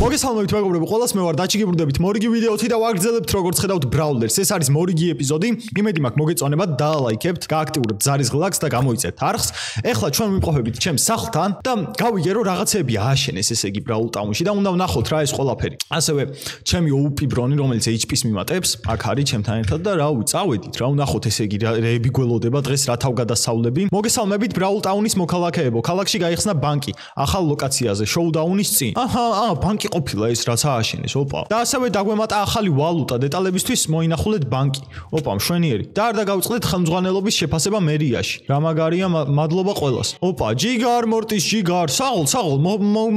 მოგესალმებით მეგობრებო, ყველას მე ვარ დაჩიგიბრდებით მორიგი ვიდეოთი და ვაგრძელებთ როგორც ხედავთ Brawlers. ეს არის მორიგი ეპიზოდი. იმედი მაქვს მოგეწონებათ, დაალაიქებთ, გააქტიურებთ ზარის ღილაკს და გამოიწევთ არხს. ეხლა ჩვენ ვიმყოფებით ჩემს სახლთან და გავიგე რომ რაღაცეები ააშენეს, ესე იგი Brawl Town-ში და უნდა ვნახოთ რა ეს ყველაფერი. ასევე ჩემი OP ბრონი, რომელიც HP-ს მიმატებს, აქ არის ჩემთან ერთად და რავი, წავედით, რა ვნახოთ, ესე იგი რეები გველოდება დღეს რა თავგადასავლები. მოგესალმებით Brawl Town-ის მოქალაქეებო. ქალაქში გაიხსნა ბანკი, ახალ ლოკაციაზე, შოუდაუნის წინ. ბანკი ყოფილა ეს რაც ააშენეს, ოპა. და ასევე დაგვემატა ახალი ვალუტა, დეტალებისთვის მოინახულეთ ბანკი. ოპა, მშვენიერი. და არ დაგავწყდეთ ხელმძღვანელობის შეფასება მერიაში. რა მაგარია, მადლობა ყველას. ოპა, ჯიგარ მორტის ჯიგარ, საღოლ,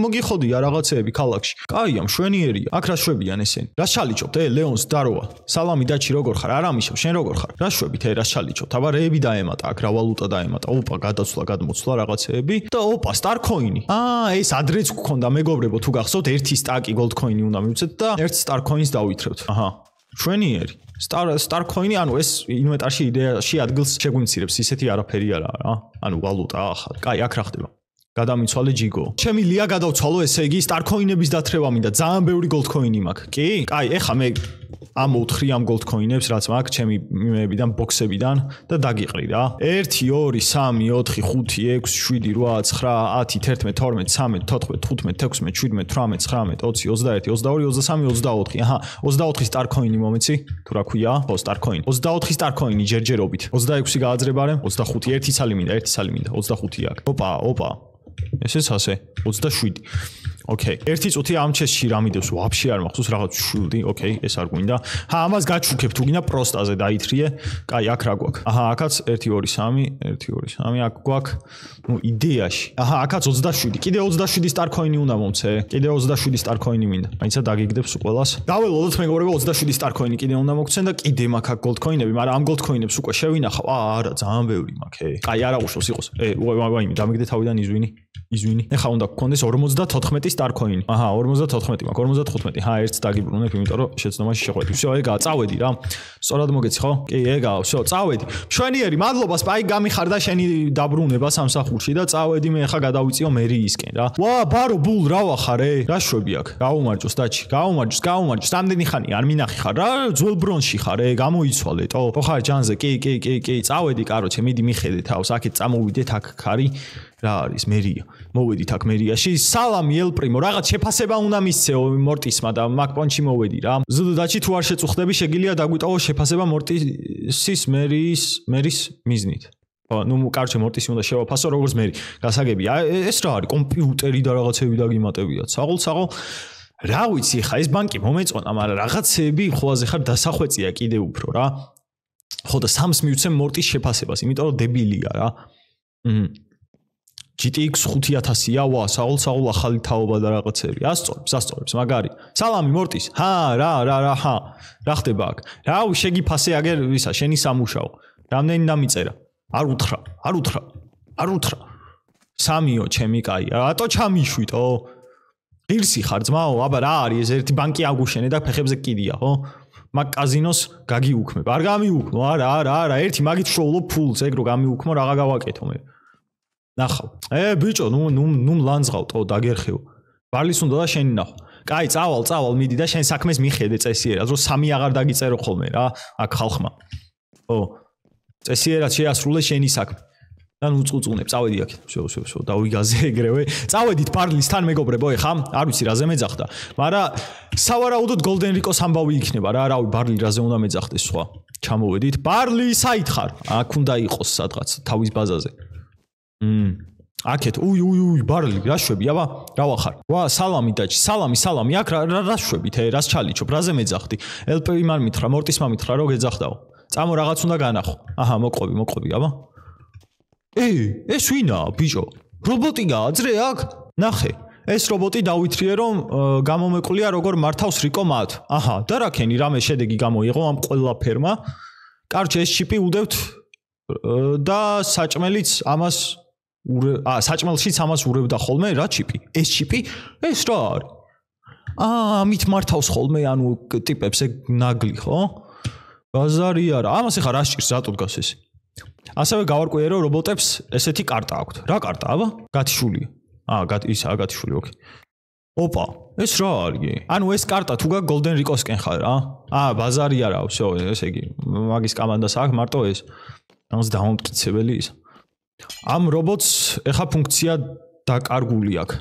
მოგიხოდია რაღაცეები ქალაქში. კაია, მშვენიერია. აქ რა შვებიან ესენი? რა შალიჭობთ, ლეონს დაროა. სალამი დაჩი, როგორ ხარ? არამიშევ, შენ როგორ ხარ? რა შვებით, რა შალიჭობთ? აბა რეები დაემატა, აქ რა ვალუტა დაემატა. ოპა, გადაცვლა, გადმოცვლა რაღაცეები და ოპა, Starcoin-ი. ეს ადრეც გქონდა მეგობრებო, თუ გახსოვთ, ერთი Starky Gold Coin-ი უნდა მივცეთ და ერთ Star Coins დავითრევთ. შვენიერი. Star Coin-ი, ანუ ეს ინვენტარში იდეაში ადგილს შეგვიმცირებს, ისეთი არაფერი არაა რა. ანუ ვალუტა ახლა. კაი, აქ რა ხდება? გადამიცვალე ჯიგო. ჩემი ლია გადავცვალო, ესე იგი Star Coin-ების დათრევა მინდა. ძალიან ბევრი Gold Coin-ი მაქვს. კი? კაი, ეხა მე ამოვთხრი ამ Gold Coin-ებს, რაც მაქვს ჩემი იმეებიდან, ბოქსებიდან და დაგიყრი რა. 1 2 3 4 5 6 7 8 9 10 11 12 13 14 15 16 17 18 19 20 21 22 23 24 24 Star Coin-ი მომეცი? თუ რა ქვია? Star Coin. 24 Star Coin-ი ჯერჯერობით. 26 გააძრებარე? 25 ერთი ცალი მინდა, 25 აქ. ოპა. ესეც ასე 27. ოკეი. ერთი წუთი ამ ჩესში რა მიდევს? ვაფშე არ მახსოვს რაღაც შულდი. ოკეი, ეს არ გვინდა. ამას გაჩუქებ თუ გინდა პროსტაზე დაითრიე. კაი, აქ რა გვაქვს? აქაც 1 2 3 აქ გვაქვს. ნუ იდეაში. აქაც 27. კიდე 27 Star Coin-ი უნდა მომცე. კიდე 27 Star Coin-ი მინდა. მაინცა დაგიგდებს ყველას. დაველოდოთ მეგობრებო, 27 Star Coin-ი კიდე უნდა მოგცენ და კიდე მაქვს აქ Gold Coin-ები, მაგრამ ამ Gold Coin-ებს უკვე შევინახავ. არა, ძალიან ბევრი მაქვს. კაი, არა უშავს იყოს. ვაი, დამიგდე თავიდან izvini. ეხლა უნდა გქონდეს 54 Star Coin-ი. 54 მაქვს, 55. ერთს დაგიბრუნებ, იმიტომ რომ შეცდომაში შეხვედი. всё, ეგაა, წავედი რა. სწორად მოგეცი ხო? კი, ეგაა, всё, წავედი. მშვენიერი, მადლობა, სპაიკ გამიხარდა შენი დაბრუნება სამსახურში და წავედი მე ახლა გადავიწიო მერიისკენ რა. ვა, ბარო, ბულ, რა ვახარე? რა შვები აქ? გაუმარჯოს, დაჩი, გაუმარჯოს. რამდენი ხანი არ მინახი ხარ რა? ძველ ბრონში ხარ, გამოიცვალეთო? ხო ხარ ჯანზე? კი, წავედი, კაროჩე, მიდი მიხედე თავს, აქეთ წამოვიდეთ, აქ ხარი. რა არის მერია? მოვედით აქ მერიაში. სალამი ელპრიმო, რაღაც შეფასება უნდა მისცეო მორტისმა და მაკპონჩი მოვედი რა. ზუდაჩი თუ არ შეწუხდები, შეგიძლია დაგვიტოვო შეფასება მორტისის მერის მიზნით. ნუ კარჩე მორტისი უნდა შევაფასო როგორც მერი. გასაგები, ეს რა არის? კომპიუტერი და რაღაცები დაგიმატებიათ. საღოლ. რა ვიცი ხა ეს ბანკი მომეწონა, მაგრამ რაღაცეები ხოლაზე ხარ დასახვეწია კიდე უფრო რა. ხო და სამს მივცემ მორტის შეფასებას, იმიტომ რომ დებილია რა. GTX 5000-ია, ვა, საღოლ ახალი თაობა და რაღაცები. ასწორებს, მაგარი. სალამი მორტის. რა ხდება აქ? რავი, შეგიფასე აგერ ვისა, შენი სამუშაო. რამდენი დამიწერა? არ უთხრა. 3-ო ჩემი კაი. რატო ჩამიშვიტო? ღირსი ხარ ძმაო? აბა რა არის ეს ერთი ბანკი აგუშენე და ფეხებზე კიდია, ხო? მაგ კაზინოს გაგიუქმებ. არ გამიუქმო, არა, ერთი მაგით შოულო ფულს, ეგ რო გამიუქმო, რაღა გავაკეთო მე. ნახავ. ბიჭო, ნუ ლანძღავტო, დაგერხეო. ბარლის უნდა და შენი ნახო. კაი, წავალ, მიდი და შენ საქმეს მიხედე წესიერად, რომ 3 აღარ დაგიწერო ხოლმე რა, აქ ხალხმა. წესიერად შეასრულე შენი საქმე. და ნუ წუწუნებ, წავედი აქ. всё, დავიგაზე ეგრევე. წავედით პარლისთან მეგობრებო, ეხა, არ ვიცი რაზე მეძახდა, მაგრამ სავარაუდოდ Golden Rico-s ამბავი იქნება რა, რავი, ბარლი რაზე უნდა მეძახდეს სხვა. ჩამოვედით. ბარლი, საით ხარ? აქ უნდა იყოს სადღაც თავის ბაზაზე. აქეთ, უი, ბარლი, რა შვები, აბა, რა ვახარ? ვა, სალამი დაჩი, სალამი, აქ რა შვებით, რას ჩალიჩობ, რაზე მეძახდი? LP-ი მარ მითხრა, მორტის მამითხრა, რო გეძახდაო. წამო რაღაც უნდა განახო. მოყვები, აბა. ეს ვინაა, ბიჭო? რობოტი გააძრე აქ? ნახე, ეს რობოტი დავითრიე, რომ გამომეკვლია როგორ მართავს რიკო მათ. და რა ქენი, რამე შედეგი გამოიღო ამ ყველაფერმა? კარჩე, ეს ჩიპი უდევთ და საჭმელიც ამას საჭმელშიც ამას ურევდა ხოლმე, რა ჩიპი? ეს ჩიპი? ეს რა არის? ამით მართავს ხოლმე, ანუ ტიპებს ეგ ნაგლი, ხო? ბაზარი არა. ამას ეხა რა სჭირს, რატო დგას ეს? ასევე გავარკვიე რომ რობოტებს ესეთი კარტა აქვთ. რა კარტა, აბა? გათიშულია. ისაა გათიშული, ოკეი. ოპა, ეს რა არის? ანუ ეს კარტა თუ გა Golden Rico-სკენ ხარ რა? ბაზარი არა, всё, ესე იგი, მაგის კომანდას აქვს მარტო ეს. ამას დამამტკიცებელი ის. ამ რობოტს ეხა ფუნქცია დაკარგული აქვს.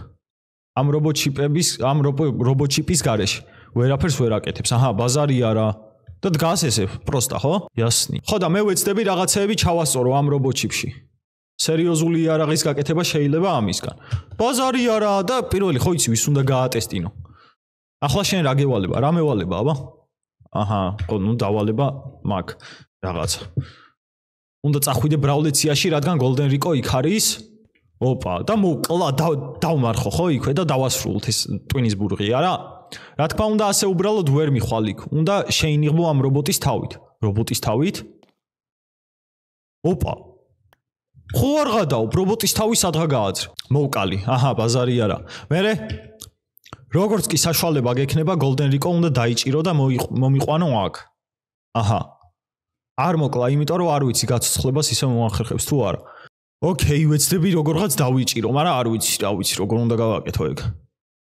ამ რობოტჩიპის გარეშე ვერაფერს ვერ აკეთებს. ბაზარი არა. და დგას ესე, პროსტა, ხო? Ясни. ხო და მე ვეცდები რაღაცეები ჩავასწორო ამ რობოტჩიპში. სერიოზული იარაღის გაკეთება შეიძლება ამისგან. ბაზარი არა და პირველი ხო იცი ვის უნდა გაატესტინო. ახლა შენ რა გევალება? რა მევალება, აბა? ხო, ნუ დავალება მაგ რაღაცა. უნდა წახვიდე ბრავლეციაში, რადგან Golden Rico იქ არის. ოპა, და მოკლა დავმარხო ხო იქვე და დავასრულოთ ეს ტვინისბურგი, არა? რა თქმა უნდა, ასე უბრალოდ ვერ მიხვალ იქ. უნდა შეინიღბო ამ რობოტის თავით. რობოტის თავით? ოპა. ხო არ გადაობ, რობოტის თავი სადღა გააძრე. მოვკალი. ბაზარი არა. მერე როგორც კი საშუალება გექნება, Golden Rico უნდა დაიჭირო და მომიყვანო აქ. არ მოკლა, იმიტომ რომ არ ვიცი გაცოცხლებას ისე მოახერხებს თუ არა. ოკეი, ვეცდები როგორღაც დავიჭირო, მაგრამ არ ვიცი რა ვიცი, როგორ უნდა გავაკეთო ეგ.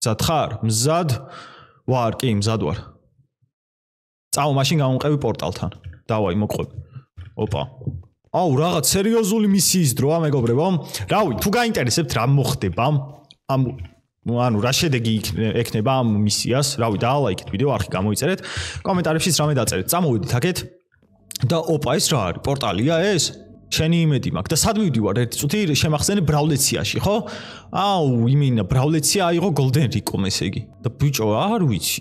მზად ხარ? მზად? ვარ, კი, მზად ვარ. წავა, მაშინ გამომყევი პორტალთან. დავაი, მოყვები. ოპა. რაღაც სერიოზული მისიის დროა, მეგობრებო. რავი, თუ გაინტერესებთ რა მოხდება, ანუ რა შედეგი ექნება ამ მისიას, რავი, დაალაიქეთ ვიდეო, არხი გამოიწერეთ, კომენტარებშიც რამე დაწერეთ. წამოვიდით აქეთ. და ოპა, ეს რა არის? პორტალია ეს? შენი იმედი მაქვს და სად მივდივარ ერთი წუთი შემახსენე ბრავლეციაში, ხო? იმენა ბრავლეცია აიღო Golden Rico-მ ესე იგი. და ბიჭო, არ ვიცი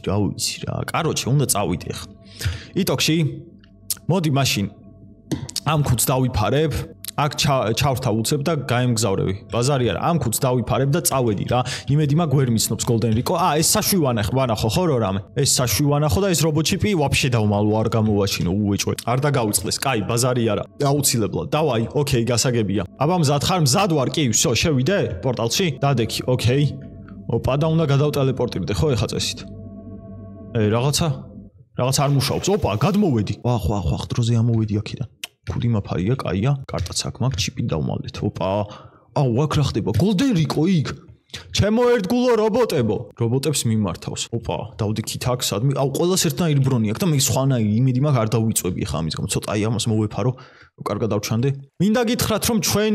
რა. კაროჩე, უნდა წავიდე ხა. იტოქში მოდი მაშინ ამ ქუდს დავიფარებ, აქ ჩავრთავ უცებ და გაემგზავრები. ბაზარი არა, ამ ქუდს დავიფარებ და წავედი რა. იმედი მაქვს ვერ მიცნობს Golden Rico. ეს საშვი ვანახო ხო რამე? ეს საშვი ვანახო და ეს რობოტჩიპი ვაფშე დავმალო არ გამოვაჩინო უეჭვე. არ დაგავიწყდეს. კაი, ბაზარი არა. აუცილებლად. დავაი, ოკეი, გასაგებია. აბა მზად ხარ? მზად ვარ, კი, всё, შევიდე პორტალში? დადექი, ოკეი. ოპა და უნდა გადავტელეპორტირდე ხო ეხა წესით. რაღაცა არ მუშაობს. ოპა, გადმოვედი. ხვა, დროზე ამოვედი აქედან. ქუდი მაფარია, კაია, კარტაც აქ მაქვს, ჩიპი დავმალეთ. ოპა. აქ რა ხდება? Golden Rico იქ. ჩემო ერთგულო რობოტებო. რობოტებს მიმართავს. ოპა, დავდიქით აქ სადმე. ყველას ერთნაირი ბრონი აქვს და მე სხვანაირი იმედი მაქვს არ დავუწვევი ახლა ამის გამო. ცოტა ამას მოვეფარო. კარგად დავჩანდე. მინდა გითხრათ, რომ ჩვენ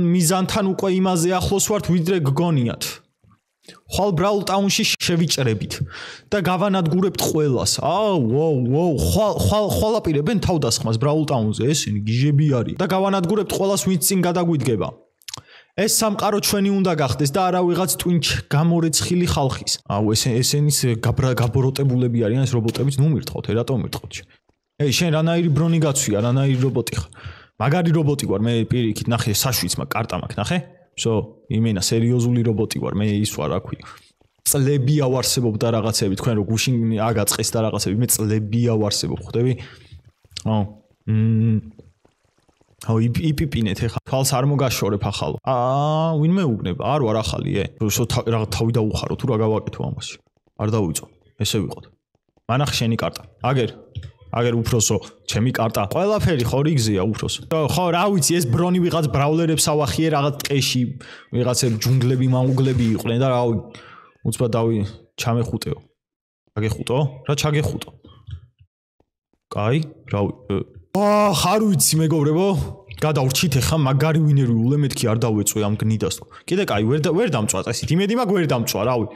მიზანთან უკვე იმაზე ახლოს ვართ, ვიდრე გგონიათ. ხვალ Brawl Town-ში შევიჭრებით და გავანადგურებთ ყველას. ხვალ აპირებენ თავდასხმას Brawl Town-ზე, ესენი გიჟები არის და გავანადგურებთ ყველას, ვინც წინ გადაგვიდგება. ეს სამყარო ჩვენი უნდა გახდეს და არა ვიღაც ტვინჩ გამორეცხილი ხალხის. ესენის გაბოროტებულები არიან ეს რობოტებიც, ნუ მირთხოვთ, რატომ მირთხოვთ? შენ რანაირი ბრონი გაცვია, რანაირი რობოტი ხარ? მაგარი რობოტი ვარ, მე პირიქით ნახე, საშვიც მაქვს, კარტა მაქვს, ნახე? всё, იმენა სერიოზული რობოტი ვარ, მე ის ვარ, რა ქვია. წლები ავარსებობ და რაღაცები, თქვენ რო გუშინ აგაწყეს და რაღაცები, მე წლები ავარსებობ, ხვდები? იპიპინეთ ეხა. თვალს არ მოგაშორებ ახალო. ვინმე უგნება? არ ვარ ახალი, რაღაც თავი დაუხარო თუ რა გავაკეთო ამაში. არ დავიწო. ესე ვიყოთ. მანახ შენი კარტა. აგერ უფროსო, ჩემი კარტა. ყველაფერი ხო რიგზეა უფროსო. ხო, რა ვიცი, ეს ბრონი ვიღაც ბრაულერებს ავახიე რაღაც ტყეში, ვიღაცები ჯუნგლები, მაუგლები იყვნენ და რავი, უცბად ჩამეხუტეო. ჩაგეხუტო? რა ჩაგეხუტო? კაი, რავი. არ ვიცი მეგობრებო. გადავრჩით ეხა მაგარი ვინერული მეთქი არ დავეწვე ამ გნიდას. კიდე კაი, ვერ დამწვა წესით. იმედი მაქვს ვერ დამწვა, რავი.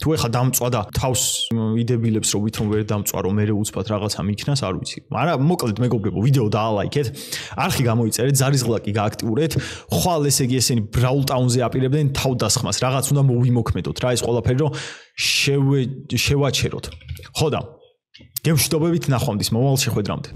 თუ ეხა დამწვა და თავს იდებილებს რომ ვითომ ვერ დამწვა რომ მე უცბად რაღაცა მიქნას არ ვიცი. მაგრამ მოკლედ მეგობრებო ვიდეო დაალაიქეთ. არხი გამოიწერეთ, ზარისღლაკი გააქტიურეთ. ხვალ ესე იგი ესენი Brawl Town-ზე აპირებდნენ თავდასხმას. რაღაც უნდა მოვიმოქმედოთ რა ეს ყველაფერი რომ შევაჩეროთ. ხო და გემშვიდობებით ნახვამდის მომავალ შეხვედრამდე.